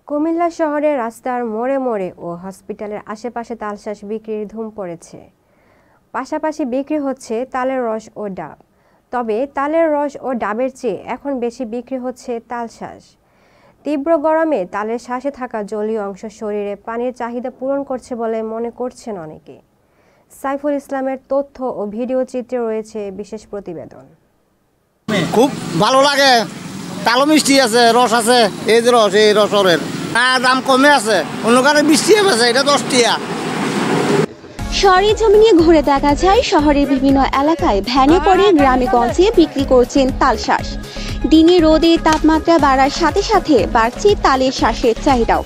কুমিল্লা শহরের রাস্তার মোড়ে মোড়ে ও হসপিটালের আশেপাশে তালশাঁস বিক্রির ধুম পড়েছে। পাশাপাশি বিক্রি হচ্ছে তালের রস ও ডাব। তবে তালের রস ও ডাবের চেয়ে এখন বেশি বিক্রি হচ্ছে তালশাঁস। তীব্র গরমে তালের শ্বাসে থাকা জলীয় অংশ শরীরে পানির চাহিদা পূরণ করছে বলে মনে করছেন অনেকে। সাইফুল ইসলামের তথ্য ও ভিডিও চিত্রে রয়েছে বিশেষ প্রতিবেদন। খুব ভালো লাগে, তালও মিষ্টি আছে, রস আছে, এই যে রস, এই রসরের দাম কমে আছে, অন্য কারণে 20 টাকা বেচে, এটা 10 টাকা। শহরে নিয়ে ঘুরে দেখা যায় শহরের বিভিন্ন এলাকায় ভ্যানে করে গ্রামে গঞ্জে বিক্রি করছেন তালশাঁস। দিনে রোদে তাপমাত্রা বাড়ার সাথে সাথে বাড়ছে তালের শ্বাসের চাহিদাও।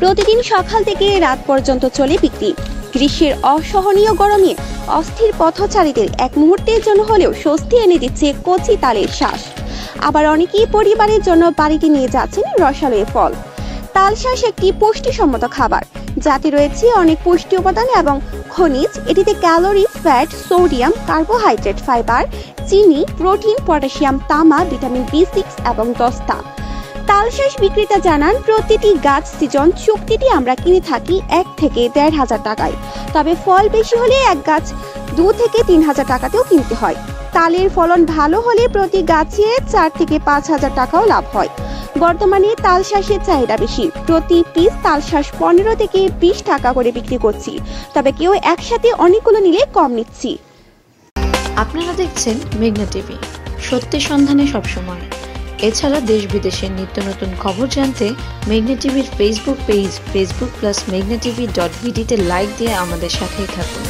প্রতিদিন সকাল থেকে রাত পর্যন্ত চলে বিক্রি। গ্রীষ্মের অসহনীয় গরমে অস্থির পথচারীদের এক মুহূর্তের জন্য হলেও স্বস্তি এনে দিচ্ছে কচি তালের শ্বাস। আবার অনেকেই পরিবারের জন্য বাড়িতে নিয়ে যাচ্ছেন রসালো ফল। তালশাঁস একটি পুষ্টিসম্মত খাবার, যাতে রয়েছে অনেক পুষ্টি উপাদান এবং খনিজ। এটিতে calorie, fat, sodium, carbohydrate, fibre, চিনি, প্রোটিন, পটাশিয়াম, তামা, ভিটামিন B6 এবং দস্তা। তালশাঁস বিক্রেতা জানান, প্রতিটি গাছ সিজন চুক্তিটি আমরা কিনে থাকি 1 থেকে 1.5 হাজার টাকায়। তবে ফল বেশি হলে এক গাছ 2 থেকে 3 হাজার টাকাতেও কিনতে হয়। তালের ফলন ভালো হলে প্রতি গাছে 4 থেকে 5 হাজার টাকাও লাভ হয়। বর্তমানে তালশাঁসের চাহিদা বেশি। প্রতি পিস তালশাঁস 15 থেকে 20 টাকা করে বিক্রি করছি। তবে কেউ একসাথে অনেকগুলো নিলে কম নিচ্ছি। আপনারা দেখছেন মেঘনা টিভি, সত্যি সন্ধানে সবসময়। এছাড়া দেশ বিদেশের নিত্য নতুন খবর জানতে মেঘনা টিভির ফেসবুক পেজ facebook+meghnaTV.bd তে লাইক দিয়ে আমাদের সাথেই থাকুন।